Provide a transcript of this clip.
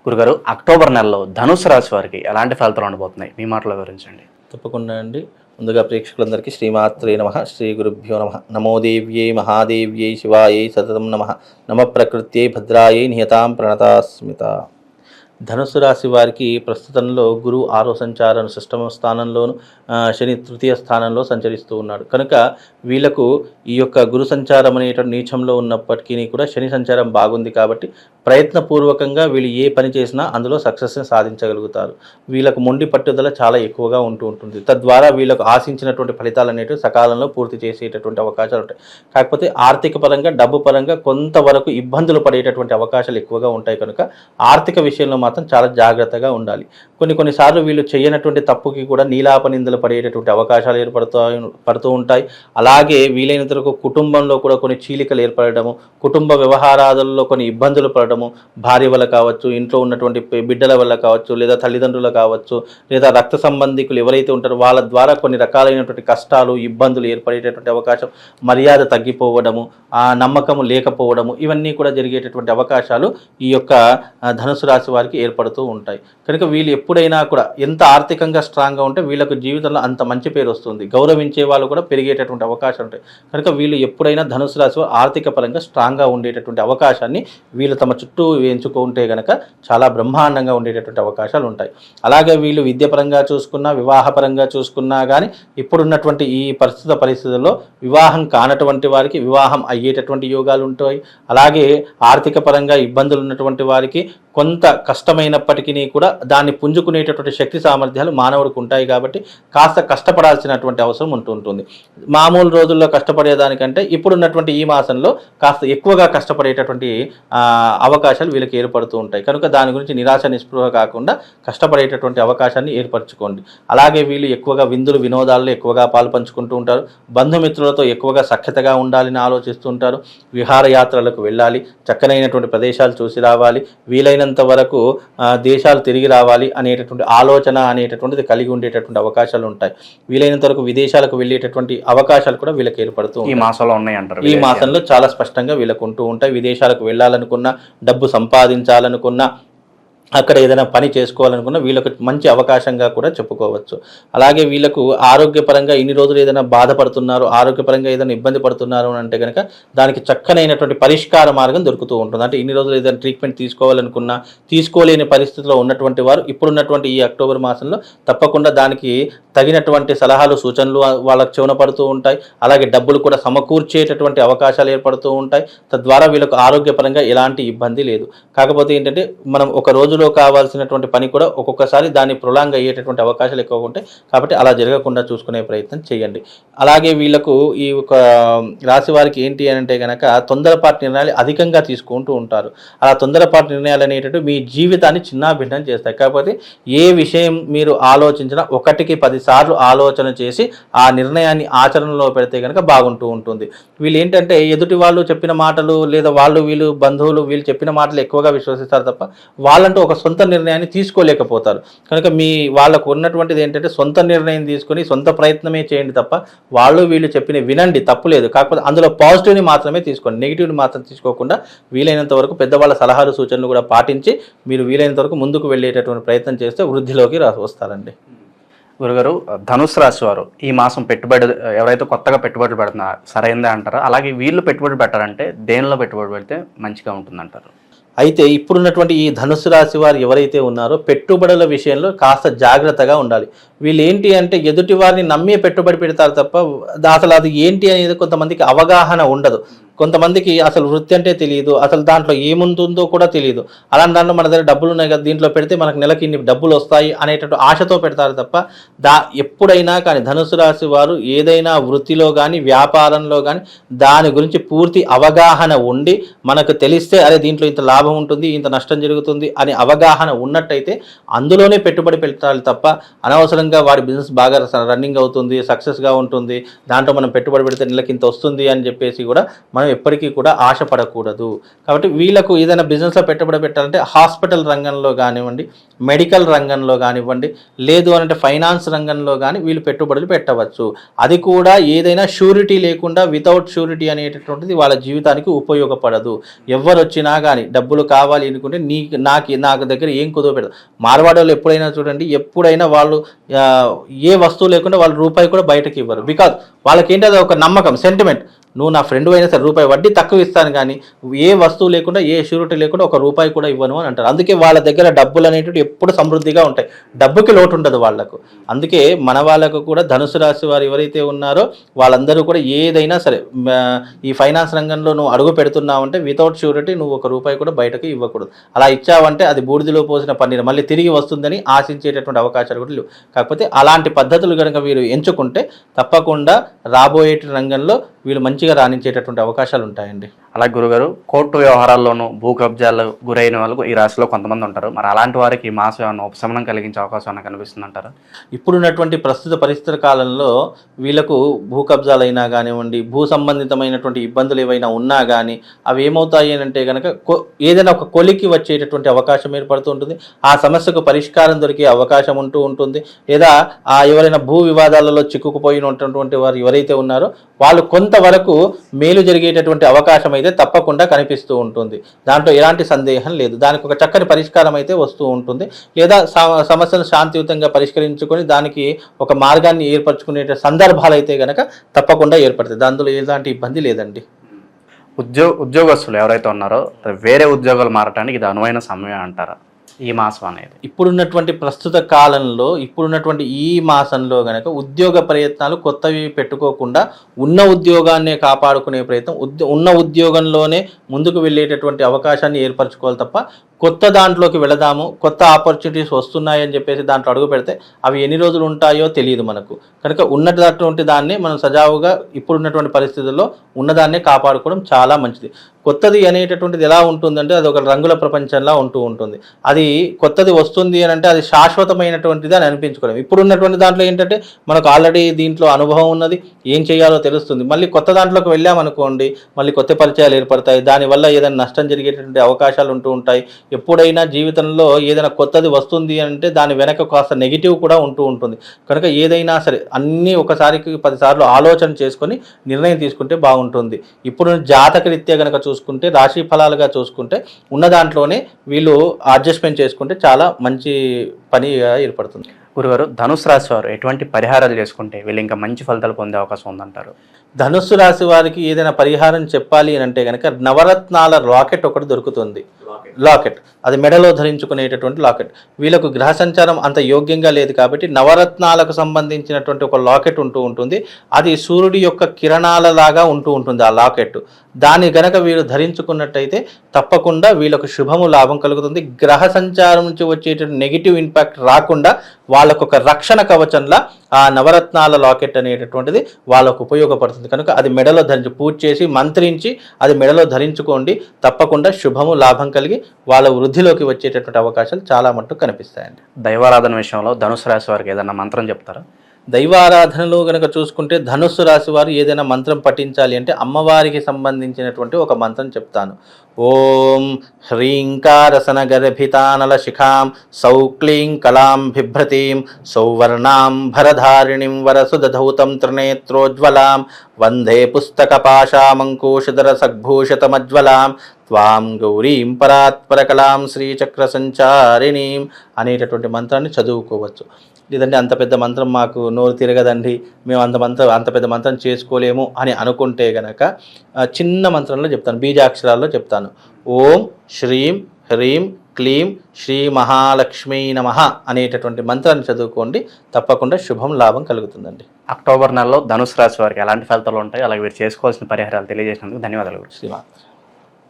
గురుగారు, అక్టోబర్ నెలలో ధనుసు రాశి వారికి ఎలాంటి ఫలితాలు ఉండబోతున్నాయి మీ మాటలో వివరించండి. తప్పకుండా అండి. ముందుగా ప్రేక్షకులందరికీ శ్రీమాత్రే నమః, శ్రీ గురుభ్యో నమః. నమో దేవ్యై మహాదేవ్యై శివాయై సతతం నమః. నమ ప్రకృత్యై భద్రాయై నియతాం ప్రణతాస్మిత. ధనుసు రాశి వారికి ప్రస్తుతంలో గురు 6వ సంచారం 6వ స్థానంలోను, శని 3వ స్థానంలో సంచరిస్తూ ఉన్నాడు. కనుక వీళ్ళకు ఈ యొక్క గురు సంచారం అనేటువంటి నీచంలో ఉన్నప్పటికీ కూడా శని సంచారం బాగుంది కాబట్టి ప్రయత్నపూర్వకంగా వీళ్ళు ఏ పని చేసినా అందులో సక్సెస్ని సాధించగలుగుతారు. వీళ్ళకు మొండి పట్టుదల చాలా ఎక్కువగా ఉంటుంది. తద్వారా వీళ్ళకు ఆశించినటువంటి ఫలితాలు అనేవి సకాలంలో పూర్తి చేసేటటువంటి అవకాశాలు ఉంటాయి. కాకపోతే ఆర్థిక పరంగా, డబ్బు పరంగా కొంతవరకు ఇబ్బందులు పడేటటువంటి అవకాశాలు ఎక్కువగా ఉంటాయి. కనుక ఆర్థిక విషయంలో మాత్రం చాలా జాగ్రత్తగా ఉండాలి. కొన్నిసార్లు వీళ్ళు చేయనటువంటి తప్పుకి కూడా నీలాప నిందలు పడేటటువంటి అవకాశాలు పడుతూ ఉంటాయి. అలాగే వీలైనంత వరకు కుటుంబంలో కూడా కొన్ని చీలికలు ఏర్పడము, కుటుంబ వ్యవహారాలలో కొన్ని ఇబ్బందులు పడడము, భార్య వల్ల కావచ్చు, ఇంట్లో ఉన్నటువంటి బిడ్డల వల్ల కావచ్చు, లేదా తల్లిదండ్రులు కావచ్చు, లేదా రక్త సంబంధికులు ఎవరైతే ఉంటారో వాళ్ళ ద్వారా కొన్ని రకాలైనటువంటి కష్టాలు, ఇబ్బందులు ఏర్పడేటటువంటి అవకాశం, మర్యాద తగ్గిపోవడము, ఆ నమ్మకం లేకపోవడము, ఇవన్నీ కూడా జరిగేటటువంటి అవకాశాలు ఈ యొక్క ధనుసు రాశి వారికి ఏర్పడుతూ ఉంటాయి. కనుక వీళ్ళు ఎప్పుడైనా కూడా ఎంత ఆర్థికంగా స్ట్రాంగ్గా ఉంటే వీళ్ళకు జీవితంలో అంత మంచి పేరు వస్తుంది. గౌరవించే వాళ్ళు కూడా పెరిగేటటువంటి అవకాశం ఉంటాయి. కనుక వీళ్ళు ఎప్పుడైనా ధనుసు రాశి వారు ఆర్థిక పరంగా స్ట్రాంగ్గా ఉండేటటువంటి అవకాశాన్ని వీళ్ళు తమ చుట్టూ ఎంచుకుంటే కనుక చాలా బ్రహ్మాండంగా ఉండేటటువంటి అవకాశాలు ఉంటాయి. అలాగే వీళ్ళు విద్యపరంగా చూసుకున్నా, వివాహపరంగా చూసుకున్నా కానీ ఇప్పుడున్నటువంటి ఈ పరిస్థితుల్లో వివాహం కానటువంటి వారికి వివాహం అయ్యేటటువంటి యోగాలు ఉంటాయి. అలాగే ఆర్థిక పరంగా ఇబ్బందులు ఉన్నటువంటి వారికి కొంత కష్టమైనప్పటికీ కూడా దాన్ని పుంజుకునేటటువంటి శక్తి సామర్థ్యాలు మానవుడికి ఉంటాయి. కాబట్టి కాస్త కష్టపడాల్సినటువంటి అవసరం ఉంటుంది. మామూలు రోజుల్లో కష్టపడేదానికంటే ఇప్పుడున్నటువంటి ఈ మాసంలో కాస్త ఎక్కువగా కష్టపడేటటువంటి అవకాశాలు వీళ్ళకి ఏర్పడుతూ ఉంటాయి. కనుక దాని గురించి నిరాశ నిస్పృహ కాకుండా కష్టపడేటటువంటి అవకాశాన్ని ఏర్పరచుకోండి. అలాగే వీళ్ళు ఎక్కువగా విందులు వినోదాల్లో ఎక్కువగా పాల్పంచుకుంటూ ఉంటారు. బంధుమిత్రులతో ఎక్కువగా సఖ్యతగా ఉండాలని ఆలోచిస్తూ ఉంటారు. విహారయాత్రలకు వెళ్ళాలి, చక్కనైనటువంటి ప్రదేశాలు చూసి రావాలి, వీలైనంత వరకు దేశాలు తిరిగి రావాలి అనేటటువంటి ఆలోచన అనేటటువంటిది కలిగి ఉండేటటువంటి అవకాశాలు ఉంటాయి. వీలైనంత వరకు విదేశాలకు వెళ్ళేటటువంటి అవకాశాలు కూడా వీళ్ళకి ఏర్పడుతూ ఈ మాసంలో ఉన్నాయంటారు. ఈ మాసంలో చాలా స్పష్టంగా వీళ్ళకు ఉంటూ ఉంటాయి. విదేశాలకు వెళ్ళాలనుకున్నా, డబ్బు సంపాదించాలనుకున్నా, అక్కడ ఏదైనా పని చేసుకోవాలనుకున్నా వీళ్ళకు మంచి అవకాశంగా కూడా చెప్పుకోవచ్చు. అలాగే వీళ్ళకు ఆరోగ్యపరంగా ఇన్ని రోజులు ఏదైనా బాధపడుతున్నారు, ఆరోగ్యపరంగా ఏదైనా ఇబ్బంది పడుతున్నారు అని అంటే కనుక దానికి చక్కనైనటువంటి పరిష్కార మార్గం దొరుకుతూ ఉంటుంది. అంటే ఇన్ని రోజులు ఏదైనా ట్రీట్మెంట్ తీసుకోవాలనుకున్నా తీసుకోలేని పరిస్థితిలో ఉన్నటువంటి వారు ఇప్పుడున్నటువంటి ఈ అక్టోబర్ మాసంలో తప్పకుండా దానికి తగినటువంటి సలహాలు, సూచనలు వాళ్ళకు చెవున పడుతూ ఉంటాయి. అలాగే డబ్బులు కూడా సమకూర్చేటటువంటి అవకాశాలు ఏర్పడుతూ ఉంటాయి. తద్వారా వీళ్ళకు ఆరోగ్యపరంగా ఎలాంటి ఇబ్బంది లేదు. కాకపోతే ఏంటంటే మనం ఒక రోజులో కావాల్సినటువంటి పని కూడా ఒక్కొక్కసారి దాన్ని ప్రొలాంగ్ అయ్యేటటువంటి అవకాశాలు ఎక్కువగా ఉంటాయి. కాబట్టి అలా జరగకుండా చూసుకునే ప్రయత్నం చేయండి. అలాగే వీళ్ళకు ఈ ఒక రాశి వారికి ఏంటి అని అంటే కనుక తొందరపాటు నిర్ణయాలు అధికంగా తీసుకుంటూ ఉంటారు. అలా తొందరపాటు నిర్ణయాలు అనేటట్టు మీ జీవితాన్ని చిన్నాభిన్నం చేస్తాయి. కాకపోతే ఏ విషయం మీరు ఆలోచించినా 1కి 10 సార్లు ఆలోచన చేసి ఆ నిర్ణయాన్ని ఆచరణలో పెడితే కనుక బాగుంటూ ఉంటుంది. వీళ్ళు ఏంటంటే ఎదుటి వాళ్ళు చెప్పిన మాటలు లేదా వీళ్ళు బంధువులు వీళ్ళు చెప్పిన మాటలు ఎక్కువగా విశ్వసిస్తారు తప్ప వాళ్ళంటూ ఒక సొంత నిర్ణయాన్ని తీసుకోలేకపోతారు. కనుక వాళ్ళకు ఉన్నటువంటిది ఏంటంటే సొంత నిర్ణయం తీసుకొని సొంత ప్రయత్నమే చేయండి తప్ప వీళ్ళు చెప్పిన వినండి, తప్పు లేదు. కాకపోతే అందులో పాజిటివ్ని మాత్రమే తీసుకోండి, నెగిటివ్ని మాత్రం తీసుకోకుండా వీలైనంత వరకు పెద్దవాళ్ళ సలహాలు, సూచనలు కూడా పాటించి మీరు వీలైనంత వరకు ముందుకు వెళ్ళేటటువంటి ప్రయత్నం చేస్తే వృద్ధిలోకి వస్తారండి. గురుగారు, ధనుసు రాశి వారు ఈ మాసం పెట్టుబడి ఎవరైతే కొత్తగా పెట్టుబడులు పెడుతున్నారో సరైందే అంటారా? అలాగే వీళ్ళు పెట్టుబడి పెట్టాలంటే దేనిలో పెట్టుబడి పెడితే మంచిగా ఉంటుందంటారు? అయితే ఇప్పుడున్నటువంటి ఈ ధనుసు రాశి వారు ఎవరైతే ఉన్నారో పెట్టుబడుల విషయంలో కాస్త జాగ్రత్తగా ఉండాలి. వీళ్ళు ఏంటి అంటే ఎదుటి వారిని నమ్మే పెట్టుబడి పెడతారు తప్ప అసలు అది ఏంటి అనేది కొంతమందికి అవగాహన ఉండదు. కొంతమందికి అసలు వృత్తి అంటే తెలియదు, అసలు దాంట్లో ఏముంటుందో కూడా తెలియదు. అలాంటి దాంట్లో మన దగ్గర డబ్బులు ఉన్నాయి కదా, దీంట్లో పెడితే మనకు నెలకి ఇన్ని డబ్బులు వస్తాయి అనేటట్టు ఆశతో పెడతారు తప్ప ఎప్పుడైనా కానీ ధనుసు రాశి వారు ఏదైనా వృత్తిలో కానీ వ్యాపారంలో కానీ దాని గురించి పూర్తి అవగాహన ఉండి మనకు తెలిస్తే అరే దీంట్లో ఇంత లాభం ఉంటుంది, ఇంత నష్టం జరుగుతుంది అని అవగాహన ఉన్నట్టయితే అందులోనే పెట్టుబడి పెట్టాలి తప్ప అనవసరంగా వాడి బిజినెస్ బాగా రన్నింగ్ అవుతుంది, సక్సెస్గా ఉంటుంది, దాంట్లో మనం పెట్టుబడి పెడితే నెలకి ఇంత వస్తుంది అని చెప్పేసి కూడా మన మనం ఎప్పటికీ కూడా ఆశపడకూడదు. కాబట్టి వీళ్ళకు ఏదైనా బిజినెస్లో పెట్టుబడి పెట్టాలంటే హాస్పిటల్ రంగంలో కానివ్వండి, మెడికల్ రంగంలో కానివ్వండి, లేదు అంటే ఫైనాన్స్ రంగంలో కానీ వీళ్ళు పెట్టుబడులు పెట్టవచ్చు. అది కూడా ఏదైనా షూరిటీ లేకుండా, వితౌట్ షూరిటీ అనేటటువంటిది వాళ్ళ జీవితానికి ఉపయోగపడదు. ఎవరు వచ్చినా కానీ డబ్బులు కావాలి అనుకుంటే నాకు దగ్గర ఏం కుదవ పెడదు. మార్వాడి వాళ్ళు ఎప్పుడైనా చూడండి, ఎప్పుడైనా వాళ్ళు ఏ వస్తువు లేకుండా వాళ్ళు రూపాయి కూడా బయటకి ఇవ్వరు. బికాజ్ వాళ్ళకి ఏంటి, అది ఒక నమ్మకం, సెంటిమెంట్. నువ్వు నా ఫ్రెండ్ అయినా సరే రూపాయి వడ్డీ తక్కువ ఇస్తాను, కానీ ఏ వస్తువు లేకుండా, ఏ షూరిటీ లేకుండా ఒక రూపాయి కూడా ఇవ్వను అని అంటారు. అందుకే వాళ్ళ దగ్గర డబ్బులు అనేటివి ఎప్పుడు సమృద్ధిగా ఉంటాయి, డబ్బుకి లోటు ఉండదు వాళ్లకు. అందుకే మన వాళ్ళకు కూడా ధనుసు రాశి వారు ఎవరైతే ఉన్నారో వాళ్ళందరూ కూడా ఏదైనా సరే ఈ ఫైనాన్స్ రంగంలో నువ్వు అడుగు పెడుతున్నావంటే వితౌట్ షూరిటీ నువ్వు ఒక రూపాయి కూడా బయటకు ఇవ్వకూడదు. అలా ఇచ్చావంటే అది బూడిదలో పోసిన పన్నీరు మళ్ళీ తిరిగి వస్తుందని ఆశించేటటువంటి అవకాశాలు కూడా లేవు. కాకపోతే అలాంటి పద్ధతులు కనుక వీరు ఎంచుకుంటే తప్పకుండా రాబోయే రంగంలో వీళ్ళు మంచిగా రాణించేటటువంటి అవకాశాలు ఉంటాయండి. అలాగే గురుగారు, కోర్టు వ్యవహారాల్లోనూ భూ కబ్జాలు గురైన వాళ్ళు ఈ రాశిలో కొంతమంది ఉంటారు. మరి అలాంటి వారికి ఈ మాసం ఏమైనా ఉపశమనం కలిగించే అవకాశం ఏమైనా కనిపిస్తుంది అంటారా? ఇప్పుడున్నటువంటి ప్రస్తుత పరిస్థితుల కాలంలో వీళ్ళకు భూ కబ్జాలైనా కానివ్వండి, భూ సంబంధితమైనటువంటి ఇబ్బందులు ఏవైనా ఉన్నా కానీ అవి ఏమవుతాయి అంటే కనుక ఏదైనా ఒక కొలికి వచ్చేటటువంటి అవకాశం ఏర్పడుతూ ఉంటుంది. ఆ సమస్యకు పరిష్కారం దొరికే అవకాశం ఉంటూ ఉంటుంది. లేదా ఎవరైనా భూ వివాదాలలో చిక్కుకుపోయినటువంటి వారు ఎవరైతే ఉన్నారో వాళ్ళు కొంతవరకు మేలు జరిగేటటువంటి అవకాశం అయితే తప్పకుండా కనిపిస్తూ ఉంటుంది. దాంట్లో ఎలాంటి సందేహం లేదు. దానికి ఒక చక్కని పరిష్కారం అయితే వస్తూ ఉంటుంది. లేదా సమస్యను శాంతియుతంగా పరిష్కరించుకొని దానికి ఒక మార్గాన్ని ఏర్పరచుకునే సందర్భాలు అయితే కనుక తప్పకుండా ఏర్పడుతుంది. దాంట్లో ఎలాంటి ఇబ్బంది లేదండి. ఉద్యోగస్తులు ఎవరైతే ఉన్నారో వేరే ఉద్యోగాలు మారటానికి ఇది అనువైన సమయం అంటారా ఈ మాసం అనేది? ఇప్పుడున్నటువంటి ప్రస్తుత కాలంలో, ఇప్పుడున్నటువంటి ఈ మాసంలో కనుక ఉద్యోగ ప్రయత్నాలు కొత్తవి పెట్టుకోకుండా ఉన్న ఉద్యోగాన్నే కాపాడుకునే ప్రయత్నం, ఉన్న ఉద్యోగంలోనే ముందుకు వెళ్ళేటటువంటి అవకాశాన్ని ఏర్పరచుకోవాలి తప్ప కొత్త దాంట్లోకి వెళదాము, కొత్త ఆపర్చునిటీస్ వస్తున్నాయని చెప్పేసి దాంట్లో అడుగు పెడితే అవి ఎన్ని రోజులు ఉంటాయో తెలియదు మనకు. కనుక ఉన్నటువంటి దాన్ని మనం సజావుగా ఇప్పుడున్నటువంటి పరిస్థితుల్లో ఉన్నదాన్నే కాపాడుకోవడం చాలా మంచిది. కొత్తది అనేటటువంటిది ఎలా ఉంటుందంటే అది ఒక రంగుల ప్రపంచంలా ఉంటూ ఉంటుంది. అది కొత్తది వస్తుంది అని అంటే అది శాశ్వతమైనటువంటిది అని అనిపించుకోవడం. ఇప్పుడున్నటువంటి దాంట్లో ఏంటంటే మనకు ఆల్రెడీ దీంట్లో అనుభవం ఉన్నది, ఏం చేయాలో తెలుస్తుంది. మళ్ళీ కొత్త దాంట్లోకి వెళ్ళామనుకోండి, మళ్ళీ కొత్త పరిచయాలు ఏర్పడతాయి, దానివల్ల ఏదైనా నష్టం జరిగేటటువంటి అవకాశాలు ఉంటూ ఉంటాయి. ఎప్పుడైనా జీవితంలో ఏదైనా కొత్తది వస్తుంది అంటే దాని వెనక కాస్త నెగిటివ్ కూడా ఉంటూ ఉంటుంది. కనుక ఏదైనా సరే అన్నీ ఒకసారికి 10 సార్లు ఆలోచన చేసుకొని నిర్ణయం తీసుకుంటే బాగుంటుంది. ఇప్పుడు జాతక రీత్యా కనుక చూసుకుంటే, రాశి ఫలాలుగా చూసుకుంటే ఉన్న దాంట్లోనే వీళ్ళు అడ్జస్ట్మెంట్ చేసుకుంటే చాలా మంచి పనిగా ఏర్పడుతుంది. గురుగారు, ధనుసు రాశి వారు ఎటువంటి పరిహారాలు చేసుకుంటే వీళ్ళు ఇంకా మంచి ఫలితాలు పొందే అవకాశం ఉందంటారు? ధనుస్సు రాశి వారికి ఏదైనా పరిహారం చెప్పాలి అని అంటే కనుక నవరత్నాల లాకెట్ ఒకటి దొరుకుతుంది. లాకెట్ అది మెడలో ధరించుకునేటటువంటి లాకెట్. వీళ్ళకు గ్రహ సంచారం అంత యోగ్యంగా లేదు కాబట్టి నవరత్నాలకు సంబంధించినటువంటి ఒక లాకెట్ ఉంటూ ఉంటుంది. అది సూర్యుడి యొక్క కిరణాల లాగా ఉంటూ ఉంటుంది ఆ లాకెట్. దాన్ని గనక వీరు ధరించుకున్నట్టయితే తప్పకుండా వీళ్ళకు శుభము లాభం కలుగుతుంది. గ్రహ సంచారం నుంచి వచ్చేటువంటి నెగిటివ్ ఇంపాక్ట్ రాకుండా వాళ్ళకు ఒక రక్షణ కవచంలా ఆ నవరత్నాల లాకెట్ అనేటటువంటిది వాళ్ళకు ఉపయోగపడుతుంది. కనుక అది మెడలో పూజ చేసి మంత్రించి అది మెడలో ధరించుకోండి. తప్పకుండా శుభము లాభం కలిగి వాళ్ళ వృద్ధిలోకి వచ్చేటటువంటి అవకాశాలు చాలా మట్టుకు కనిపిస్తాయండి. దైవారాధన విషయంలో ధనుసు రాశి వారికి ఏదన్నా మంత్రం చెప్తారా? దైవారాధనలు కనుక చూసుకుంటే ధనుస్సు రాశి వారు ఏదైనా మంత్రం పఠించాలి అంటే అమ్మవారికి సంబంధించినటువంటి ఒక మంత్రం చెప్తాను. ఓం హ్రీంకారసన గర్భితానల శిఖాం సౌక్లీం కళాం బిభ్రతీం సౌవర్ణాం భరధారిణిం వరసుదధౌతం త్రినేత్రోజ్వలాం వందే పుస్తకపాశామంకుశధర సద్భూషితమజ్వలాం త్వాం గౌరీం పరాత్పరకలాం శ్రీచక్ర సంచారిణీం అనేటటువంటి మంత్రాన్ని చదువుకోవచ్చు. లేదంటే అంత పెద్ద మంత్రం మాకు నోరు తిరగదండి, మేము అంత పెద్ద మంత్రం చేసుకోలేము అని అనుకుంటే గనక చిన్న మంత్రంలో చెప్తాను, బీజాక్షరాల్లో చెప్తాను. ఓం శ్రీం హ్రీం క్లీం శ్రీ మహాలక్ష్మీ నమః అనేటటువంటి మంత్రాన్ని చదువుకోండి. తప్పకుండా శుభం లాభం కలుగుతుందండి. అక్టోబర్ నెలలో ధనుసు రాశి వారికి ఎలాంటి ఫలితాలు ఉంటాయి, అలాగే మీరు చేసుకోవాల్సిన పరిహారాలు తెలియజేసినందుకు ధన్యవాదాలు. శ్రీమాన్.